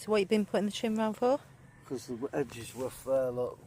So what you been putting the trim around for? Because the edge is rough there, look.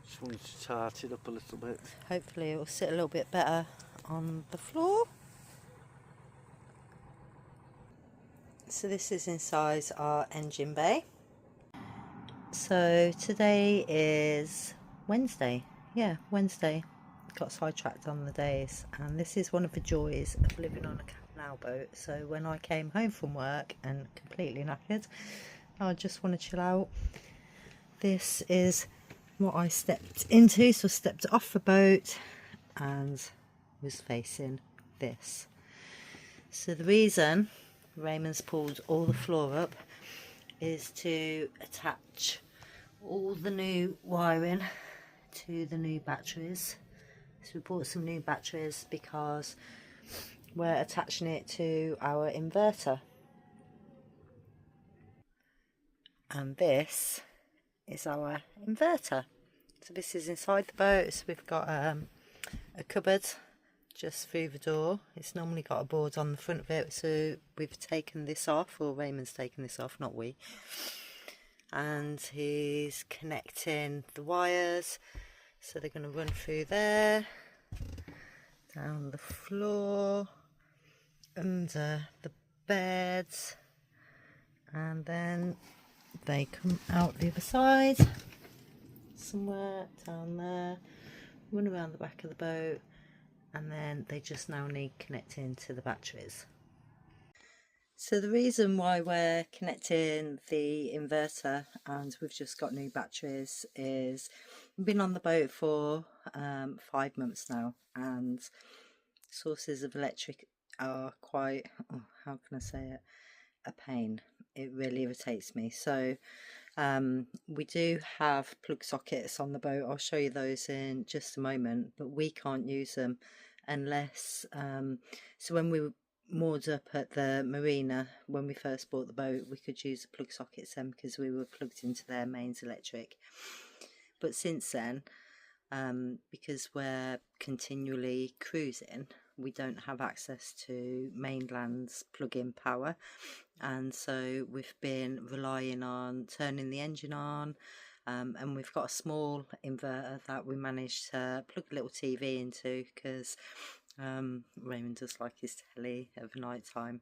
Just wanted to tart it up a little bit. Hopefully it will sit a little bit better on the floor. So this is inside our engine bay. So today is Wednesday. Yeah, Wednesday. Got sidetracked on the days, and this is one of the joys of living on a canal boat. So when I came home from work and completely knackered, I just want to chill out. This is what I stepped into. So I stepped off the boat and was facing this. So the reason Raymond's pulled all the floor up is to attach all the new wiring to the new batteries. So we bought some new batteries because we're attaching it to our inverter. And this is our inverter. So this is inside the boat. So we've got a cupboard just through the door. It's normally got a board on the front of it, so we've taken this off, or Raymond's taken this off, not we. And he's connecting the wires, so they're going to run through there, down the floor, under the beds, and then they come out the other side, somewhere down there, run around the back of the boat, and then they just now need connecting to the batteries. So the reason why we're connecting the inverter and we've just got new batteries is we've been on the boat for 5 months now, and sources of electric are quite, how can I say it, a pain. It really irritates me. So we do have plug sockets on the boat. I'll show you those in just a moment, but we can't use them unless so when we were moored up at the marina, when we first bought the boat, we could use the plug sockets then because we were plugged into their mains electric. But since then, because we're continually cruising, we don't have access to mainland's plug-in power, and so we've been relying on turning the engine on, and we've got a small inverter that we managed to plug a little TV into because Raymond does like his telly over night time,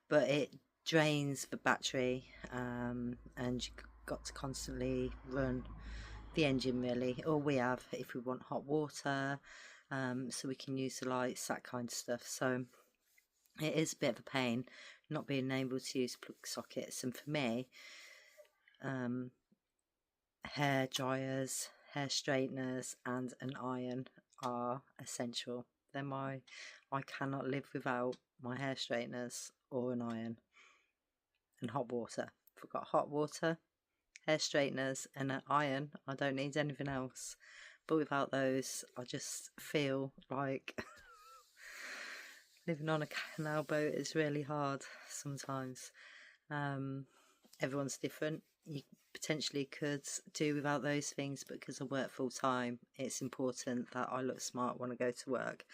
but it drains the battery, and you've got to constantly run the engine really, or we have if we want hot water, so we can use the lights, that kind of stuff. So it is a bit of a pain not being able to use plug sockets. And for me, hair dryers, hair straighteners and an iron are essential. I cannot live without my hair straighteners or an iron, and hot water. If I've got hot water, hair straighteners and an iron, I don't need anything else. But without those, I just feel like living on a canal boat is really hard sometimes. Everyone's different. You potentially could do without those things, but because I work full time, it's important that I look smart when I go to work.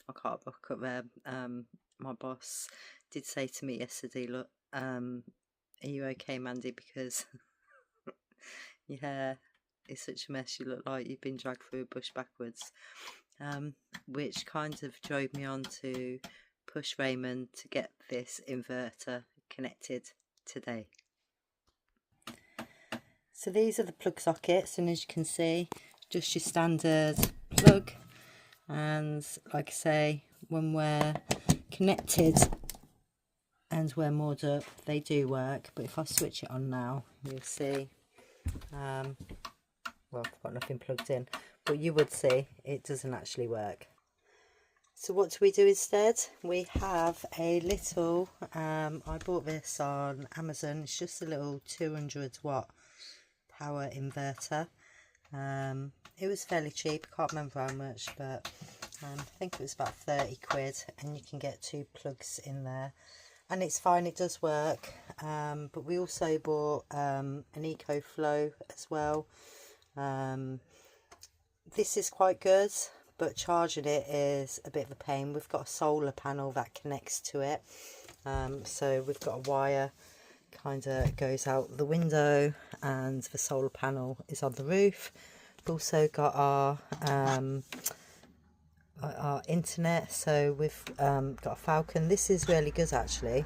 I can't buck up there. My boss did say to me yesterday, look, are you okay, Mandy, because your hair is such a mess, you look like you've been dragged through a bush backwards, which kind of drove me on to push Raymond to get this inverter connected today. So these are the plug sockets, and as you can see, just your standard plug, and like I say, when we're connected and we're moored up, they do work. But if I switch it on now, you'll see well, I've got nothing plugged in, but you would see it doesn't actually work. So what do we do instead? We have a little, I bought this on Amazon, it's just a little 200 watt power inverter. It was fairly cheap, I can't remember how much, but I think it was about 30 quid, and you can get 2 plugs in there, and it's fine, it does work. But we also bought an EcoFlow as well. This is quite good, but charging it is a bit of a pain. We've got a solar panel that connects to it, so we've got a wire kind of goes out the window, and the solar panel is on the roof. We've also got our internet, so we've got a Falcon. This is really good actually.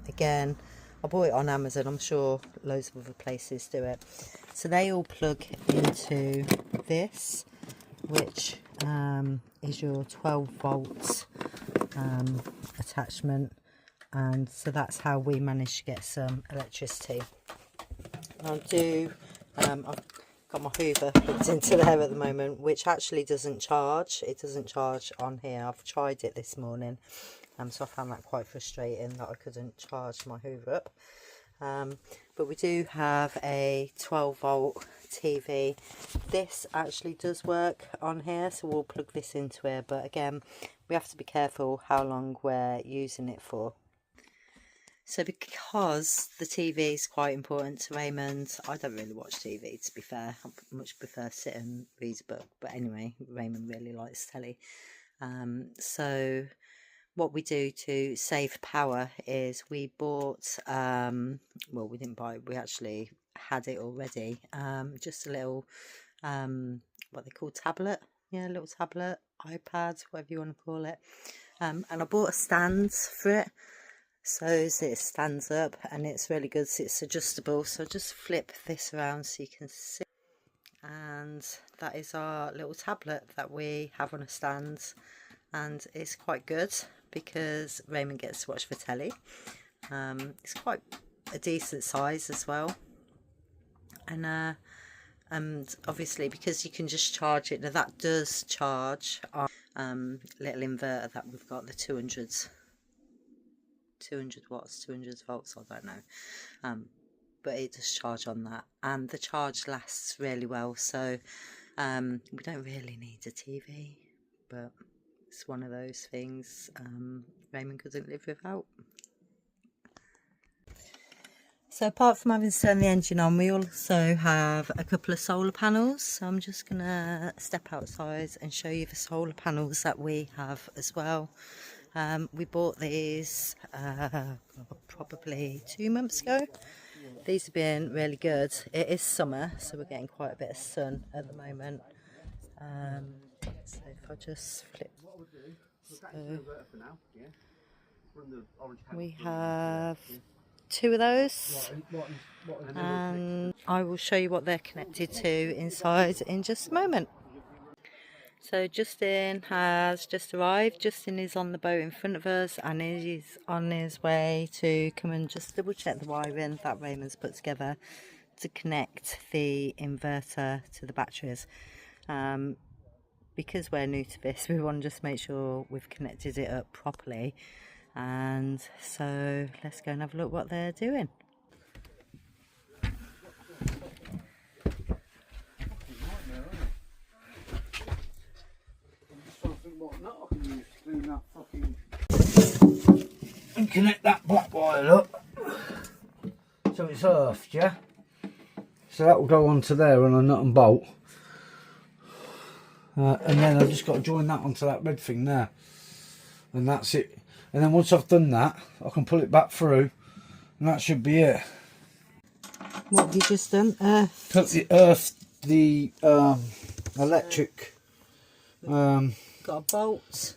Again, I bought it on Amazon. I'm sure loads of other places do it. So they all plug into this, which is your 12 volts attachment, and so that's how we manage to get some electricity. I've got my Hoover plugged into there at the moment, which actually doesn't charge. It doesn't charge on here. I've tried it this morning, so I found that quite frustrating that I couldn't charge my Hoover up. But we do have a 12 volt TV. This actually does work on here, so we'll plug this into here, but again, we have to be careful how long we're using it for. So because the TV is quite important to Raymond, I don't really watch TV, to be fair. I much prefer sit and read a book, but anyway, Raymond really likes telly. So what we do to save power is we bought, well, we didn't buy it, we actually had it already, just a little, what they call tablet, yeah, a little tablet, iPad, whatever you want to call it, and I bought a stand for it, so it stands up, and it's really good, so it's adjustable, so just flip this around so you can see, and that is our little tablet that we have on a stand, and it's quite good because Raymond gets to watch the telly. It's quite a decent size as well, and obviously because you can just charge it. Now that does charge our little inverter that we've got, the 200 watts, 200 volts, I don't know, but it does charge on that, and the charge lasts really well, so we don't really need a TV, but it's one of those things Raymond couldn't live without. So apart from having to turn the engine on, we also have a couple of solar panels. So I'm just going to step outside and show you the solar panels that we have as well. We bought these probably 2 months ago. These have been really good. It is summer, so we're getting quite a bit of sun at the moment. So if I just flip, so we have 2 of those, and I will show you what they're connected to inside in just a moment. So Justin has just arrived. Justin is on the boat in front of us, and he's on his way to come and just double check the wiring that Raymond's put together to connect the inverter to the batteries. Because we're new to this, we want to just make sure we've connected it up properly, and so let's go and have a look what they're doing. And connect that black wire up so it's earthed, yeah? So that will go onto there on a nut and bolt. And then I've just got to join that onto that red thing there, and that's it. And then once I've done that, I can pull it back through, and that should be it. What have you just done? Earthed the electric. Got a bolt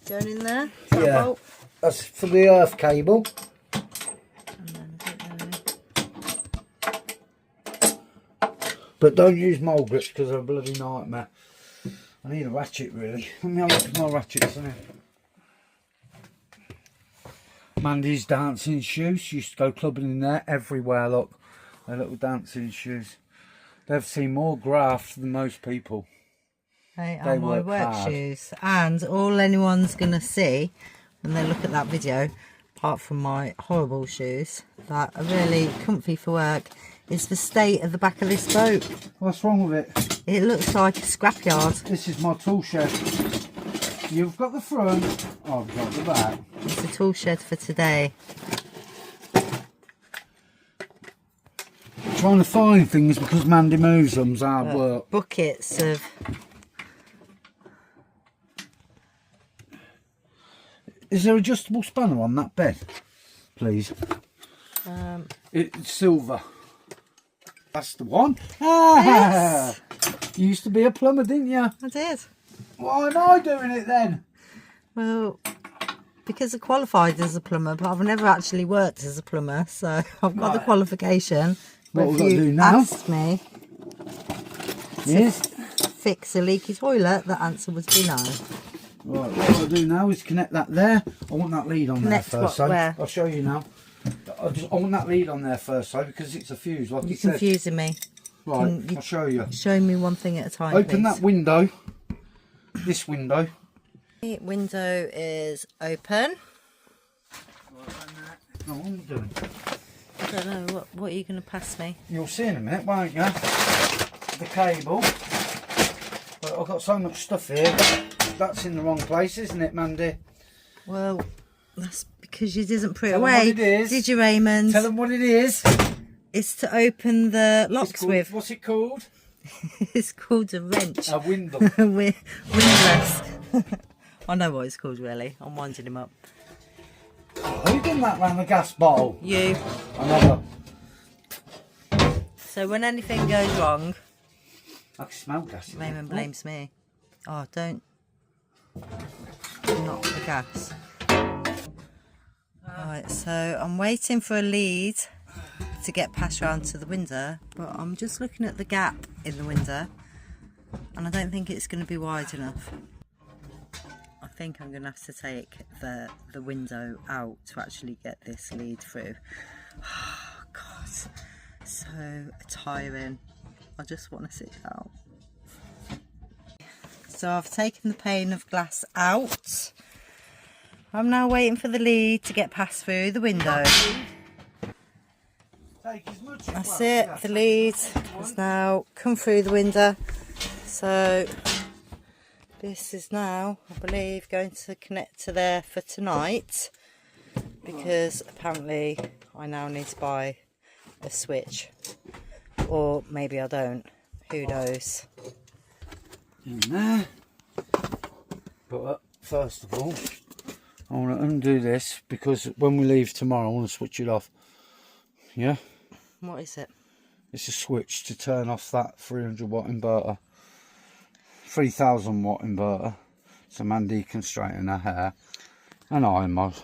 going in there. Yeah, bolt? That's for the earth cable. But don't use mole grips because they're a bloody nightmare. I need a ratchet really. Let me have a look at my ratchets in here. Mandy's dancing shoes. She used to go clubbing in there everywhere, look. Their little dancing shoes. They've seen more graft than most people. They are my work shoes. And all anyone's going to see when they look at that video, apart from my horrible shoes that are really comfy for work, is the state of the back of this boat. What's wrong with it? It looks like a scrapyard. This is my tool shed. You've got the front, I've got the back. It's a tool shed for today. Trying to find things because Mandy moves them's hard work. Buckets of... Is there adjustable spanner on that bed, please? It's silver. That's the one. Ah! Yes. You used to be a plumber, didn't you? I did. Why am I doing it then? Well, because I qualified as a plumber, but I've never actually worked as a plumber, so I've got the qualification. What But we've if got to you do now asked me is... to fix a leaky toilet, the answer would be no. Right, what I'll do now is connect that there. I want that lead on Connect there first. what, So where? I'll show you now. I want that lead on there first, so because it's a fuse, like you You're said. confusing me. Right, Can you I'll show you. show me one thing at a time, Open please? that window. This window. The window is open. Oh, what am I doing? I don't know, what are you going to pass me? You'll see in a minute, won't you? The cable. But I've got so much stuff here. That's in the wrong place, isn't it, Mandy? Well, that's because you didn't put it Tell 'em away, what it is. did you, Raymond? Tell them what it is. It's to open the It's locks called, with. what's it called? It's called a wrench. A window. Windlass. I know what it's called, really. I'm winding him up. Who done that round the gas bottle? You. Another. So when anything goes wrong, I can smell gas. in Raymond there. blames me. Oh, don't knock the gas. Right, so I'm waiting for a lead to get passed round to the window, but I'm just looking at the gap in the window, and I don't think it's going to be wide enough. I think I'm going to have to take the window out to actually get this lead through. Oh, God, so tiring. I just want to sit down. So I've taken the pane of glass out. I'm now waiting for the lead to get passed through the window. That's it, the lead has now come through the window. So this is now, I believe, going to connect to there for tonight, because apparently I now need to buy a switch, or maybe I don't, who knows. In there. But first of all, I want to undo this because when we leave tomorrow I want to switch it off. Yeah? What is it? It's a switch to turn off that 300 watt inverter. 3000 watt inverter. So Mandy can straighten her hair. And I must.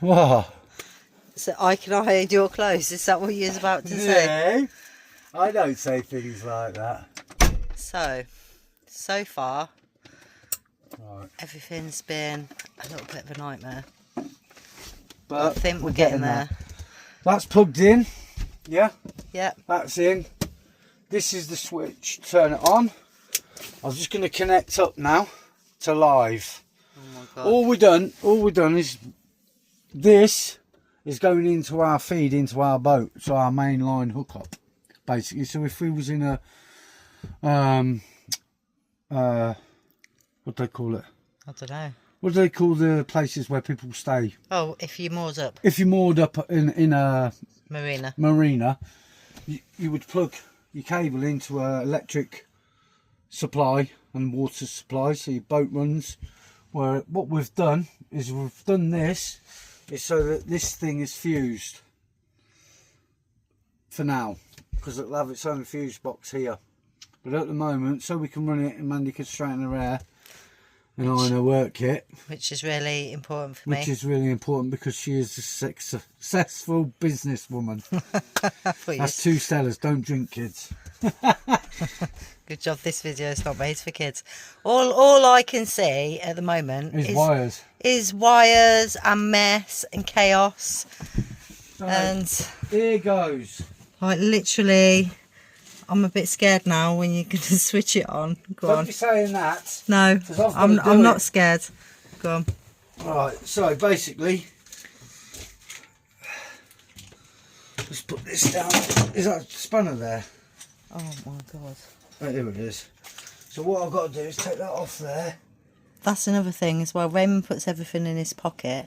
Ah. So I can hide your clothes, is that what you was about to say? Yeah. I don't say things like that. So far, Right. everything's been a little bit of a nightmare. But I think we're getting there. That's plugged in. Yeah. Yep. That's in. This is the switch. Turn it on. I'm just going to connect up now to live. Oh my God. All we done is this is going into our feed into our boat, so our main line hookup, basically. So if we was in a what do they call it? I don't know. What do they call the places where people stay? Oh, if you're moored up. If you're moored up in a marina, you would plug your cable into a electric supply and water supply, so your boat runs. Where what we've done is this is so that this thing is fused for now, because it'll have its own fuse box here. But at the moment, so we can run it and Mandy can straighten her hair and iron her work kit, which is really important for me. which is really important because she is a successful businesswoman. That's two sellers. Don't drink, kids. Good job this video is not made for kids. All I can see at the moment is wires and mess and chaos. So, and here goes. Like literally, I'm a bit scared now when you're going to switch it on. Go Don't on. be saying that. No, I'm not scared. Go on. Right, so basically, let's put this down. Is that spanner there? Oh my God. Right, there it is. So what I've got to do is take that off there. That's another thing as well. Raymond puts everything in his pocket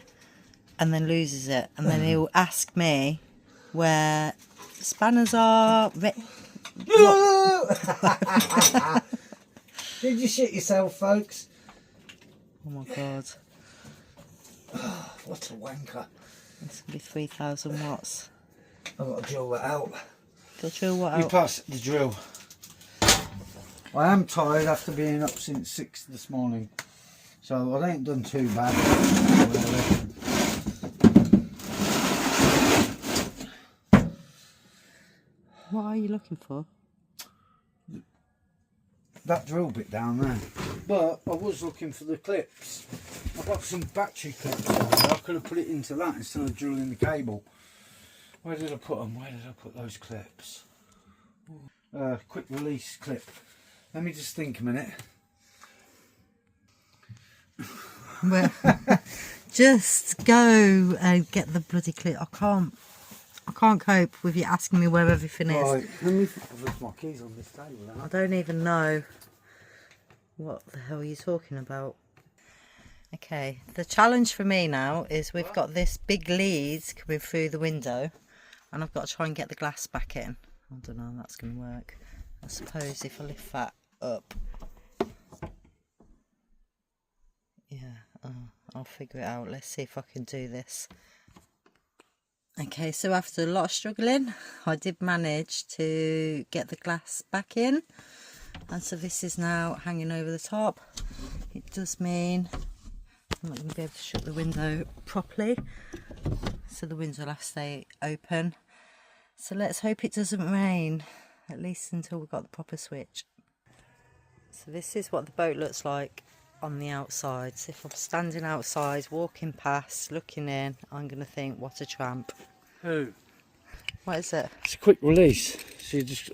and then loses it, and then he'll ask me where the spanners are. Did you shit yourself, folks? Oh my God. What a wanker. It's going to be 3000 watts. I've got to drill that out. The drill what You out? pass the drill. I am tired after being up since 6 this morning, so I ain't done too bad. What are you looking for? That drill bit down there. But I was looking for the clips. I've got some battery clips on there. I could have put it into that instead of drilling the cable. Where did I put them? Where did I put those clips? Quick release clip. Let me just think a minute. Well, just go and get the bloody clip. I can't cope with you asking me where everything is. Right, let me. I've left my keys on this table now. I don't even know what the hell you're talking about. Okay, the challenge for me now is we've got this big lead coming through the window and I've got to try and get the glass back in. I don't know how that's going to work. I suppose if I lift that up. Yeah, I'll figure it out. Let's see if I can do this. Okay, so after a lot of struggling, I did manage to get the glass back in. And so this is now hanging over the top. It does mean I'm not going to be able to shut the window properly. So the window will have to stay open. So let's hope it doesn't rain, at least until we've got the proper switch. So this is what the boat looks like on the outside. So if I'm standing outside, walking past, looking in, I'm going to think, what a tramp. Who? What is it? It's a quick release. So you just,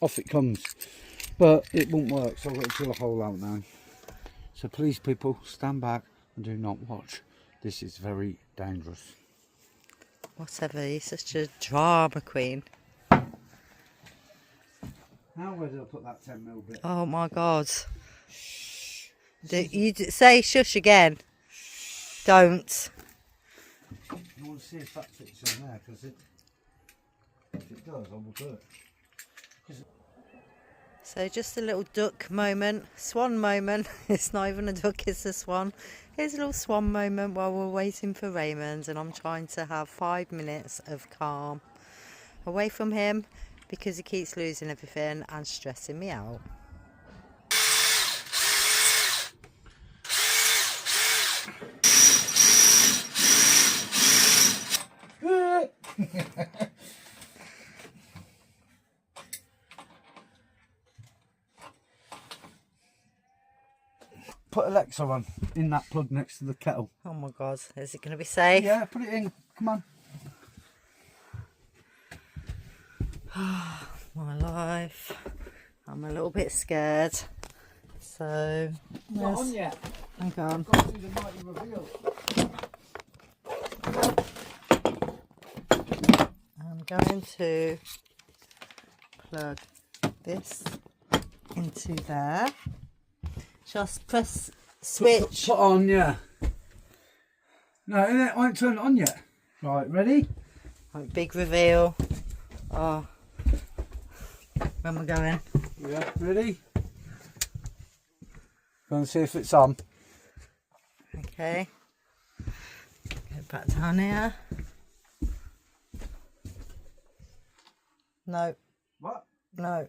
off it comes. But it won't work, so I've got to drill a hole out now. So please people, stand back and do not watch. This is very dangerous. Whatever, you're such a drama queen. Now where did I put that 10mm bit? Oh my god. Say shush again. Don't. I want to see if that fits in there, because if it does, I will do it. So just a little duck moment, swan moment. It's not even a duck, it's a swan. Here's a little swan moment while we're waiting for Raymond, and I'm trying to have 5 minutes of calm away from him because he keeps losing everything and stressing me out. Put Alexa on in that plug next to the kettle. Oh my god, is it going to be safe? Yeah, put it in. Come on. My life. I'm a little bit scared. So, Not on yet. Hang on. Got to do the mighty reveal. I'm going to plug this into there. Just press switch. Put on, yeah. No, it won't turn it on yet. Right, ready? Right, big reveal. Oh, where am I going? Yeah, ready? Go and see if it's on. Okay. Go back down here. No. What? No.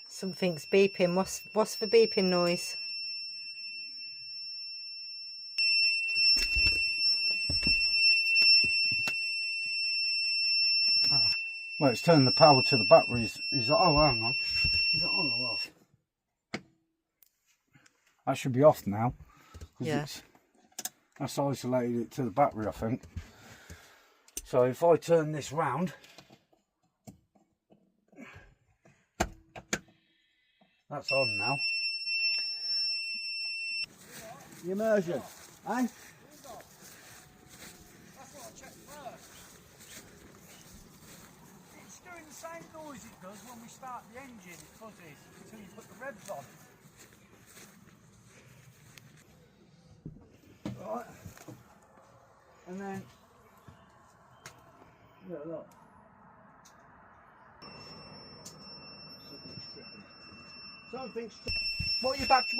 Something's beeping. What's the beeping noise? Well, it's turning the power to the batteries. Is that, oh, hang on. Is it on or off? That should be off now. Yeah. That's isolated it to the battery, I think. So if I turn this round, that's on now. The immersion, eh? It's doing the same noise it does when we start the engine, it fuzzies until you put the revs on. Right. And then, yeah, look. Something's what's your battery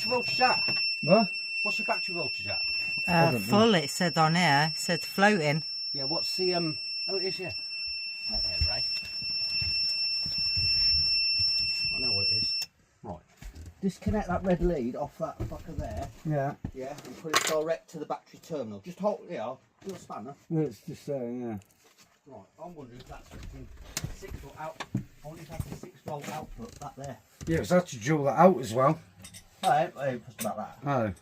voltage at? What? What's your battery voltage at? Full, it said on here. It said floating. Yeah, what's the, oh, it is, yeah. Right there, Ray. I know what it is. Right. Disconnect that red lead off that fucker there. Yeah. Yeah, and put it direct to the battery terminal. Just hold, yeah, I'll do a spanner. It's just there, yeah. Right, I'm wondering if that's fucking 6 volt out. I wonder if that's a 6 volt output back there. Yeah, it's had to drill that out as well. Oh, I ain't fussed about that. Oh.